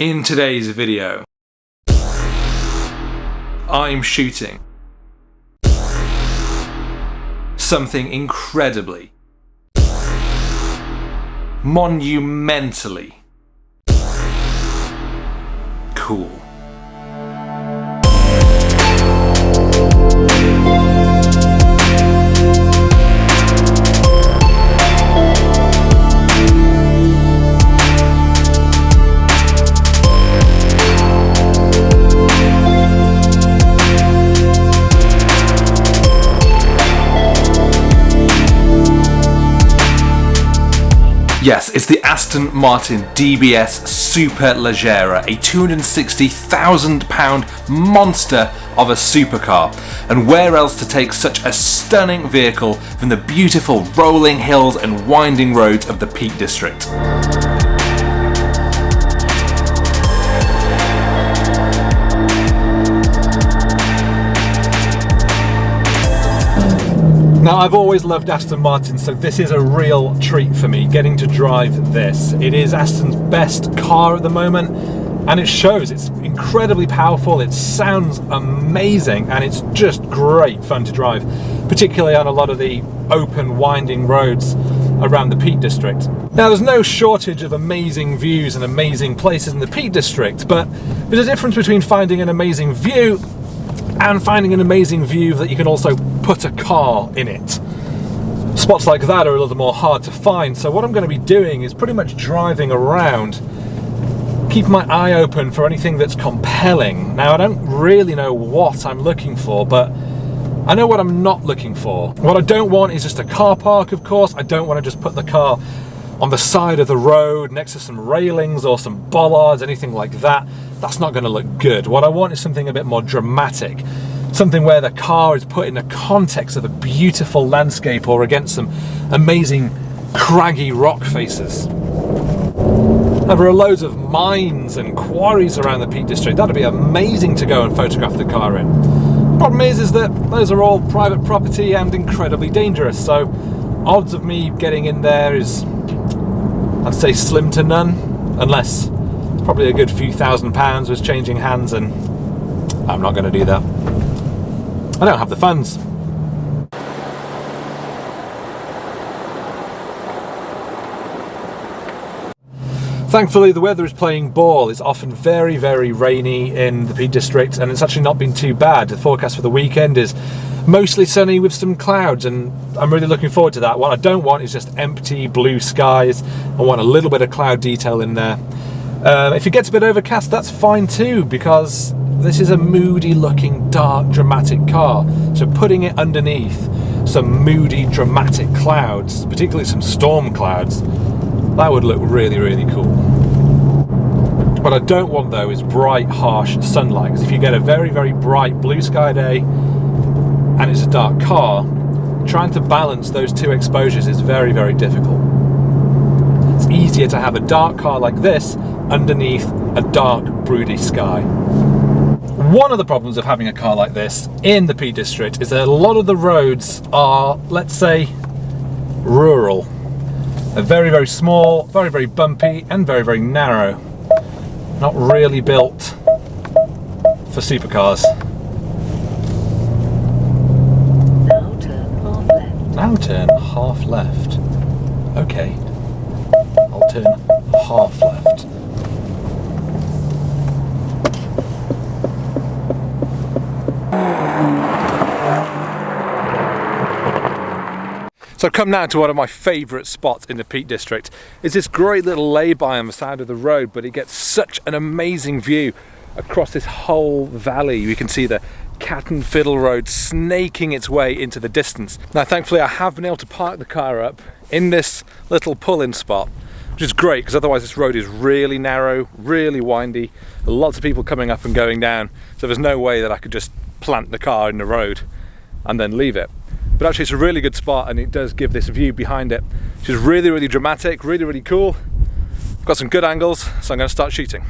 In today's video, I'm shooting something incredibly, monumentally cool. Yes, it's the Aston Martin DBS Superleggera, a £260,000 monster of a supercar. And where else to take such a stunning vehicle from the beautiful rolling hills and winding roads of the Peak District? Now, I've always loved Aston Martin, so this is a real treat for me, getting to drive this. It is Aston's best car at the moment, and it shows. It's incredibly powerful, it sounds amazing, and it's just great fun to drive, particularly on a lot of the open, winding roads around the Peak District. Now, there's no shortage of amazing views and amazing places in the Peak District, but there's a difference between finding an amazing view and finding an amazing view that you can also put a car in it. Spots like that are a little more hard to find, so what I'm going to be doing is pretty much driving around, keep my eye open for anything that's compelling. Now, I don't really know what I'm looking for, but I know what I'm not looking for. What I don't want is just a car park, of course. I don't want to just put the car on the side of the road next to some railings or some bollards, anything like that. That's not going to look good. What I want is something a bit more dramatic, something where the car is put in a context of a beautiful landscape or against some amazing craggy rock faces. Now, there are loads of mines and quarries around the Peak District. That'd be amazing to go and photograph the car in. Problem is that those are all private property and incredibly dangerous, so odds of me getting in there is, I'd say, slim to none, unless probably a good few £1,000s was changing hands, and I'm not going to do that. I don't have the funds. Thankfully, the weather is playing ball. It's often very, very rainy in the Peak District, and it's actually not been too bad. The forecast for the weekend is mostly sunny with some clouds, and I'm really looking forward to that. What I don't want is just empty blue skies. I want a little bit of cloud detail in there. If it gets a bit overcast, that's fine too, because this is a moody looking, dark, dramatic car. So putting it underneath some moody, dramatic clouds, particularly some storm clouds, that would look really, really cool. What I don't want though is bright, harsh sunlight, because if you get a very, very bright blue sky day and it's a dark car, trying to balance those two exposures is very, very difficult. It's easier to have a dark car like this underneath a dark, broody sky. One of the problems of having a car like this in the Peak District is that a lot of the roads are, let's say, rural. They're very, very small, very, very bumpy, and very, very narrow. Not really built for supercars. Now turn half left. Now turn half left. Okay. I'll turn half left. So I've come now to one of my favourite spots in the Peak District. It's this great little lay-by on the side of the road, but it gets such an amazing view across this whole valley. You can see the Cat and Fiddle Road snaking its way into the distance. Now, thankfully, I have been able to park the car up in this little pull-in spot, which is great, because otherwise this road is really narrow, really windy, lots of people coming up and going down, so there's no way that I could just plant the car in the road and then leave it. But actually, it's a really good spot, and it does give this view behind it, which is really, really dramatic, really, really cool. I've got some good angles, so I'm going to start shooting.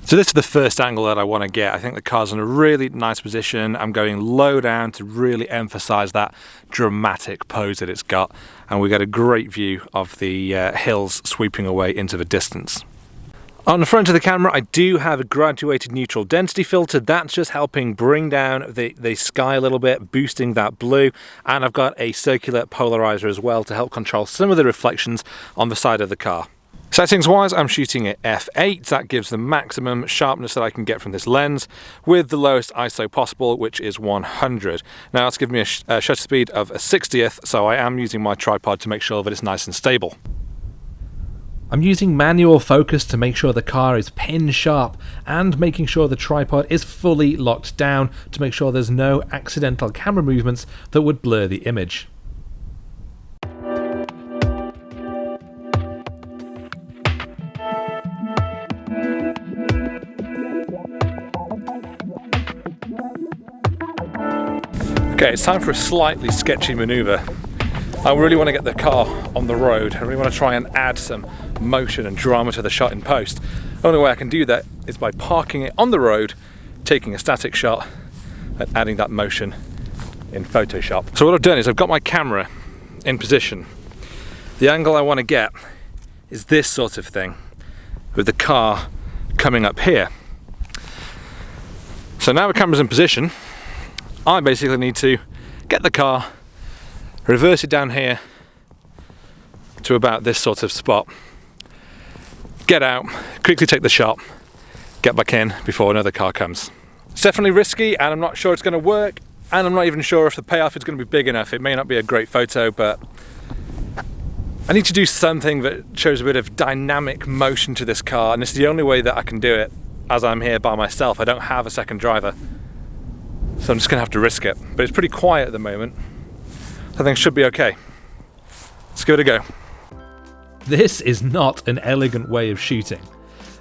So this is the first angle that I want to get. I think the car's in a really nice position. I'm going low down to really emphasize that dramatic pose that it's got, and we get a great view of the hills sweeping away into the distance. On the front of the camera, I do have a graduated neutral density filter. That's just helping bring down the sky a little bit, boosting that blue. And I've got a circular polarizer as well to help control some of the reflections on the side of the car. Settings wise, I'm shooting at f8. That gives the maximum sharpness that I can get from this lens with the lowest ISO possible, which is 100. Now it's giving me a shutter speed of a 60th, so I am using my tripod to make sure that it's nice and stable. I'm using manual focus to make sure the car is pin sharp and making sure the tripod is fully locked down to make sure there's no accidental camera movements that would blur the image. Okay, it's time for a slightly sketchy maneuver. I really want to get the car on the road. I really want to try and add some motion and drama to the shot in post. The only way I can do that is by parking it on the road, taking a static shot and adding that motion in Photoshop. So what I've done is I've got my camera in position. The angle I want to get is this sort of thing, with the car coming up here. So now the camera's in position, I basically need to get the car, reverse it down here to about this sort of spot, get out, quickly take the shot, get back in before another car comes. It's definitely risky and I'm not sure it's going to work, and I'm not even sure if the payoff is going to be big enough. It may not be a great photo, but I need to do something that shows a bit of dynamic motion to this car, and this is the only way that I can do it as I'm here by myself. I don't have a second driver, so I'm just going to have to risk it. But it's pretty quiet at the moment. I think it should be okay. Let's give it a go. This is not an elegant way of shooting.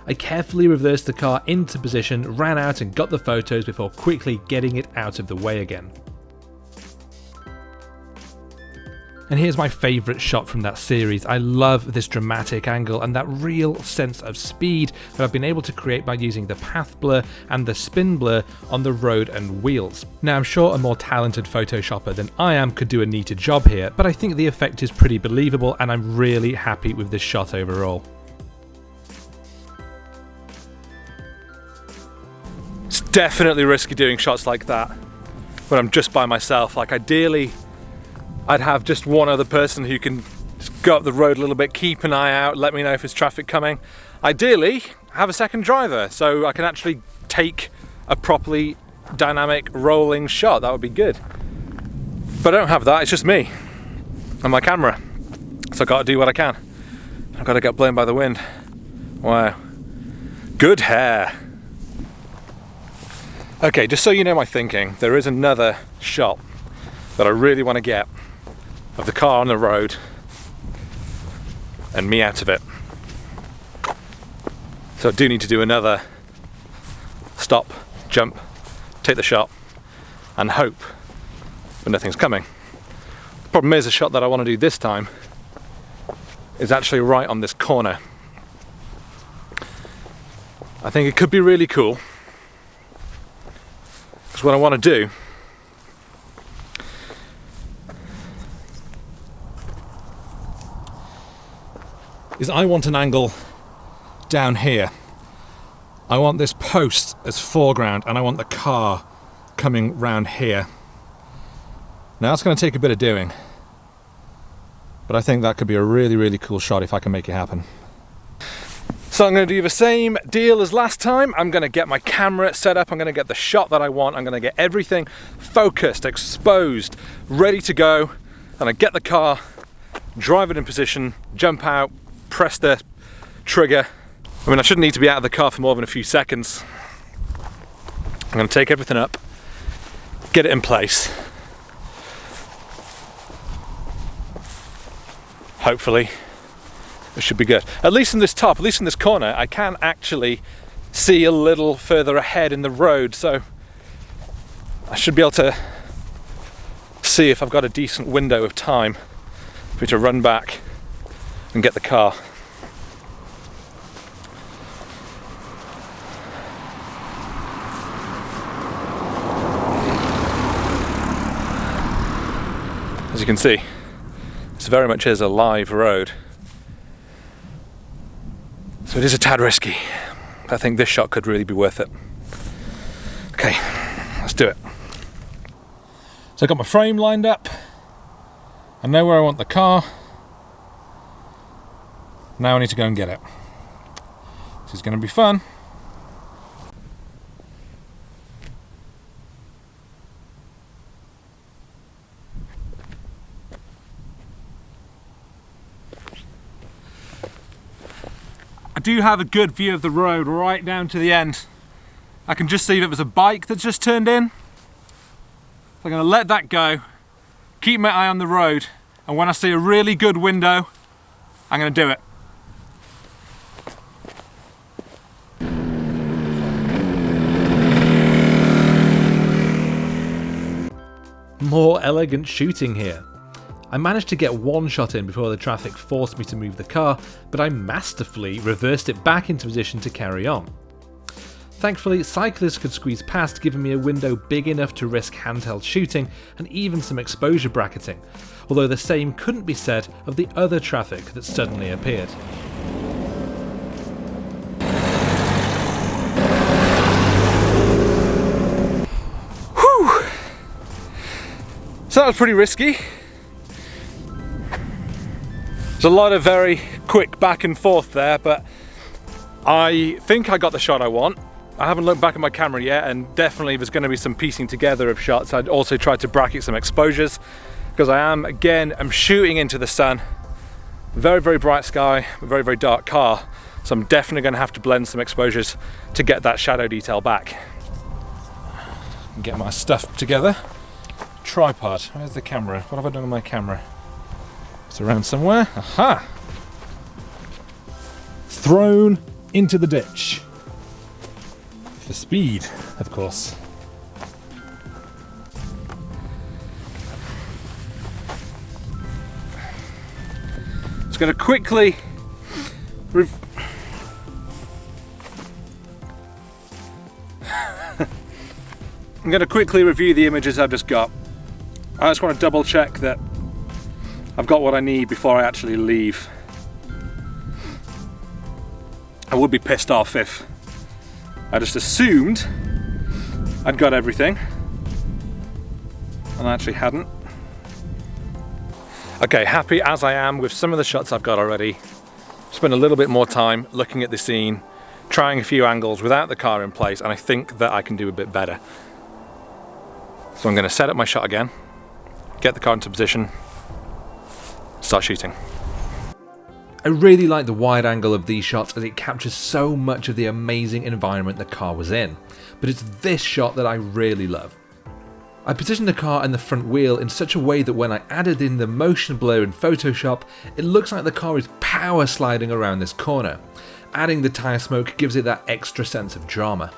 I carefully reversed the car into position, ran out and got the photos before quickly getting it out of the way again. And here's my favourite shot from that series. I love this dramatic angle and that real sense of speed that I've been able to create by using the path blur and the spin blur on the road and wheels. Now I'm sure a more talented photoshopper than I am could do a neater job here, but I think the effect is pretty believable and I'm really happy with this shot overall. It's definitely risky doing shots like that when I'm just by myself. Like ideally, I'd have just one other person who can just go up the road a little bit, keep an eye out, let me know if there's traffic coming. Ideally, have a second driver so I can actually take a properly dynamic rolling shot. That would be good. But I don't have that, it's just me and my camera. So I've got to do what I can. I've got to get blown by the wind. Wow. Good hair. Okay, just so you know my thinking, there is another shot that I really want to get of the car on the road and me out of it. So I do need to do another stop, jump, take the shot and hope that nothing's coming. The problem is the shot that I want to do this time is actually right on this corner. I think it could be really cool because what I want to do is I want an angle down here. I want this post as foreground and I want the car coming round here. Now that's going to take a bit of doing, but I think that could be a really, really cool shot if I can make it happen. So I'm going to do the same deal as last time. I'm going to get my camera set up, I'm going to get the shot that I want, I'm going to get everything focused, exposed, ready to go, and I get the car, drive it in position, jump out, press the trigger. I mean, I shouldn't need to be out of the car for more than a few seconds. I'm going to take everything up, get it in place. Hopefully, it should be good. At least in this top, at least in this corner, I can actually see a little further ahead in the road, so I should be able to see if I've got a decent window of time for me to run back and get the car. As you can see, this very much is a live road, so it is a tad risky. I think this shot could really be worth it. Okay, let's do it. So I've got my frame lined up. I know where I want the car. Now I need to go and get it. This is going to be fun. I do have a good view of the road right down to the end. I can just see that there's a bike that's just turned in. So I'm going to let that go, keep my eye on the road, and when I see a really good window, I'm going to do it. More elegant shooting here. I managed to get one shot in before the traffic forced me to move the car, but I masterfully reversed it back into position to carry on. Thankfully, cyclists could squeeze past, giving me a window big enough to risk handheld shooting and even some exposure bracketing, although the same couldn't be said of the other traffic that suddenly appeared. Whew! So that was pretty risky. There's a lot of very quick back and forth there, but I think I got the shot I want. I haven't looked back at my camera yet, and definitely there's going to be some piecing together of shots. I'd also tried to bracket some exposures because I'm shooting into the sun. Very, very bright sky, a very, very dark car. So I'm definitely going to have to blend some exposures to get that shadow detail back. Get my stuff together. Tripod, where's the camera? What have I done with my camera? It's around somewhere. Aha! Thrown into the ditch. For speed, of course. Just going to quickly I'm going to quickly review the images I've just got. I just want to double check that I've got what I need before I actually leave. I would be pissed off if I just assumed I'd got everything and I actually hadn't. Okay, happy as I am with some of the shots I've got already. Spend a little bit more time looking at the scene, trying a few angles without the car in place, and I think that I can do a bit better. So I'm going to set up my shot again, get the car into position, start shooting. I really like the wide angle of these shots as it captures so much of the amazing environment the car was in, but it's this shot that I really love. I positioned the car and the front wheel in such a way that when I added in the motion blur in Photoshop, it looks like the car is power sliding around this corner. Adding the tyre smoke gives it that extra sense of drama.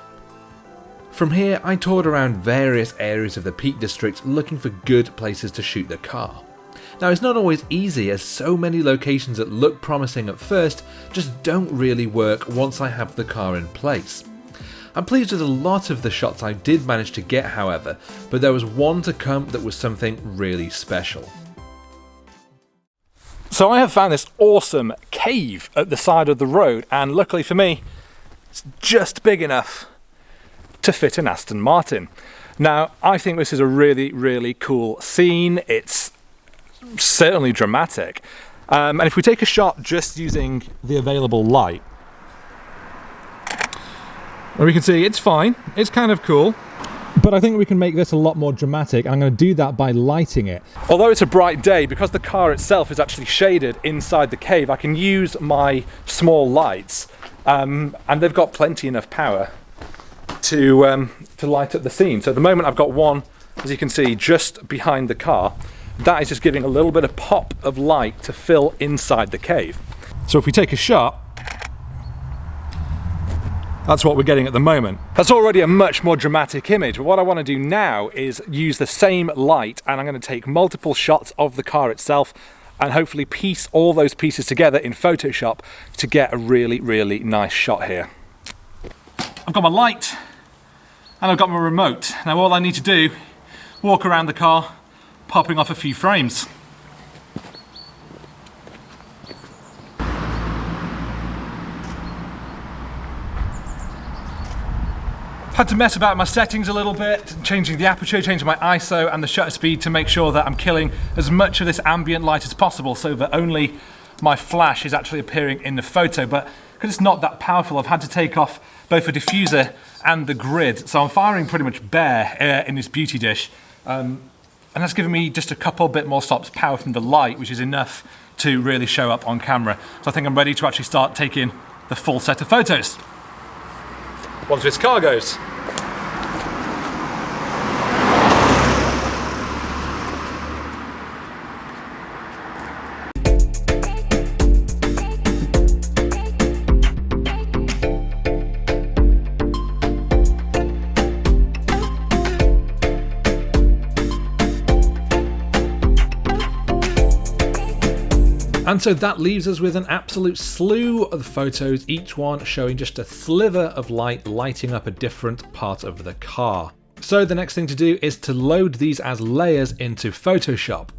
From here, I toured around various areas of the Peak District looking for good places to shoot the car. Now, it's not always easy, as so many locations that look promising at first just don't really work once I have the car in place. I'm pleased with a lot of the shots I did manage to get, however, but there was one to come that was something really special. So I have found this awesome cave at the side of the road, and luckily for me, it's just big enough to fit an Aston Martin. Now, I think this is a really, really cool scene. It's certainly dramatic. And if we take a shot just using the available light, well, we can see it's fine, it's kind of cool, but I think we can make this a lot more dramatic, and I'm going to do that by lighting it. Although it's a bright day, because the car itself is actually shaded inside the cave, I can use my small lights, and they've got plenty enough power to light up the scene. So at the moment I've got one, as you can see, just behind the car. That is just giving a little bit of pop of light to fill inside the cave. So if we take a shot, that's what we're getting at the moment. That's already a much more dramatic image, but what I want to do now is use the same light, and I'm going to take multiple shots of the car itself and hopefully piece all those pieces together in Photoshop to get a really, really nice shot here. I've got my light and I've got my remote. Now all I need to do, walk around the car, popping off a few frames. Had to mess about my settings a little bit, changing the aperture, changing my ISO and the shutter speed to make sure that I'm killing as much of this ambient light as possible so that only my flash is actually appearing in the photo. But because it's not that powerful, I've had to take off both the diffuser and the grid. So I'm firing pretty much bare in this beauty dish. And that's given me just a couple bit more stops power from the light, which is enough to really show up on camera. So I think I'm ready to actually start taking the full set of photos. Once this car goes. And so that leaves us with an absolute slew of photos, each one showing just a sliver of light lighting up a different part of the car. So the next thing to do is to load these as layers into Photoshop.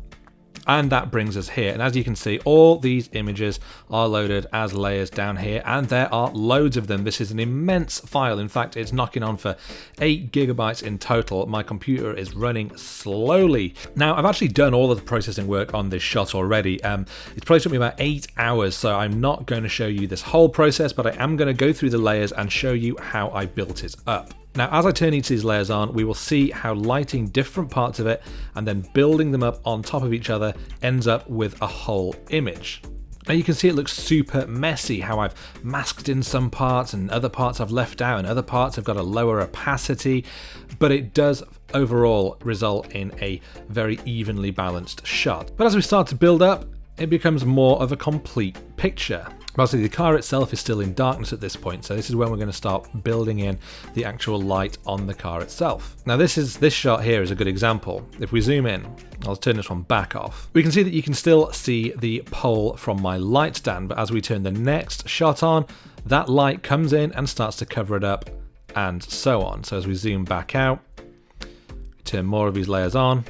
And that brings us here. And as you can see, all these images are loaded as layers down here, and there are loads of them. This is an immense file. In fact, it's knocking on for 8 gigabytes in total. My computer is running slowly. Now, I've actually done all of the processing work on this shot already. It's probably took me about 8 hours, so I'm not going to show you this whole process, but I am going to go through the layers and show you how I built it up. Now, as I turn each of these layers on, we will see how lighting different parts of it and then building them up on top of each other ends up with a whole image. Now you can see it looks super messy, how I've masked in some parts and other parts I've left out and other parts have got a lower opacity, but it does overall result in a very evenly balanced shot. But as we start to build up, it becomes more of a complete picture. Obviously, the car itself is still in darkness at this point, so this is when we're going to start building in the actual light on the car itself. Now, this shot here is a good example. If we zoom in, I'll turn this one back off. We can see that you can still see the pole from my light stand, but as we turn the next shot on, that light comes in and starts to cover it up, and so on. So as we zoom back out, turn more of these layers on,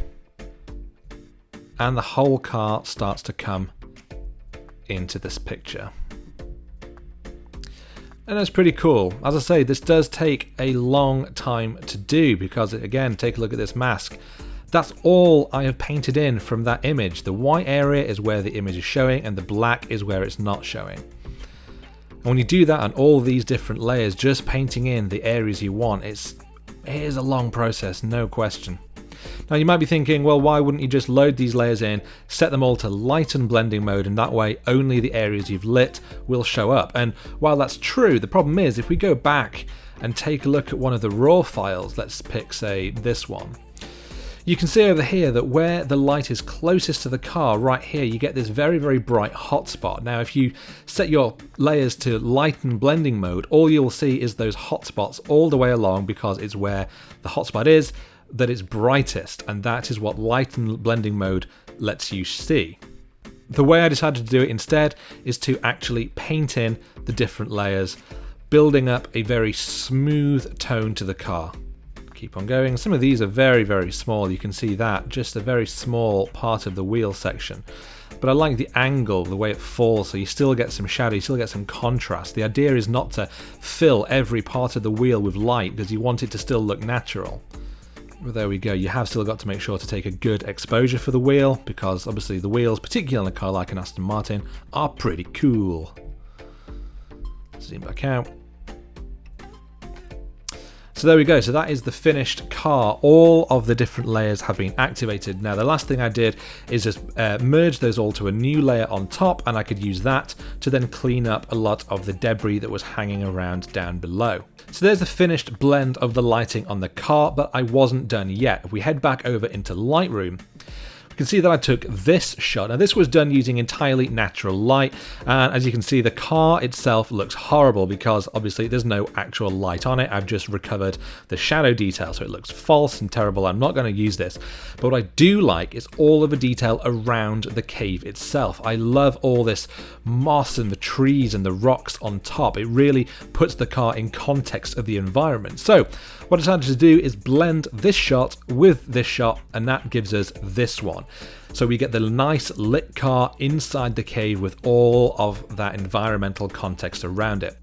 and the whole car starts to come into this picture. And that's pretty cool. As I say, this does take a long time to do because, again, take a look at this mask. That's all I have painted in from that image. The white area is where the image is showing and the black is where it's not showing. And when you do that on all these different layers, just painting in the areas you want, it is a long process, no question. Now you might be thinking, well, why wouldn't you just load these layers in, set them all to light and blending mode, and that way only the areas you've lit will show up? And while that's true, the problem is if we go back and take a look at one of the raw files, let's pick, say, this one, you can see over here that where the light is closest to the car, right here, you get this very, very bright hotspot. Now, if you set your layers to light and blending mode, all you'll see is those hotspots all the way along because it's where the hotspot is that it's brightest, and that is what light and blending mode lets you see. The way I decided to do it instead is to actually paint in the different layers, building up a very smooth tone to the car. Keep on going. Some of these are very, very small. You can see that, just a very small part of the wheel section. But I like the angle, the way it falls, so you still get some shadow, you still get some contrast. The idea is not to fill every part of the wheel with light because you want it to still look natural. Well, there we go. You have still got to make sure to take a good exposure for the wheel because obviously the wheels, particularly on a car like an Aston Martin, are pretty cool. Zoom back out. So there we go. So that is the finished car. All of the different layers have been activated. Now the last thing I did is just merge those all to a new layer on top, and I could use that to then clean up a lot of the debris that was hanging around down below. So there's the finished blend of the lighting on the car, but I wasn't done yet. If we head back over into Lightroom, we can see that I took this shot. Now this was done using entirely natural light, and as you can see, the car itself looks horrible because obviously there's no actual light on it. I've just recovered the shadow detail, so it looks false and terrible. I'm not going to use this, but what I do like is all of the detail around the cave itself. I love all this moss and the trees and the rocks on top. It really puts the car in context of the environment. So what I decided to do is blend this shot with this shot, and that gives us this one. So we get the nice lit car inside the cave with all of that environmental context around it.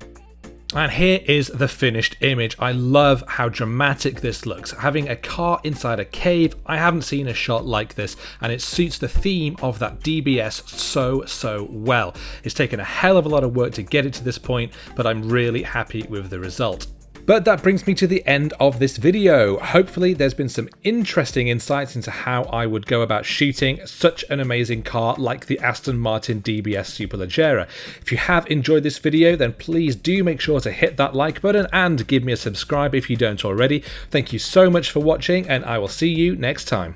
And here is the finished image. I love how dramatic this looks. Having a car inside a cave, I haven't seen a shot like this, and it suits the theme of that DBS so well. It's taken a hell of a lot of work to get it to this point, but I'm really happy with the result. But that brings me to the end of this video. Hopefully there's been some interesting insights into how I would go about shooting such an amazing car like the Aston Martin DBS Superleggera. If you have enjoyed this video, then please do make sure to hit that like button and give me a subscribe if you don't already. Thank you so much for watching, and I will see you next time.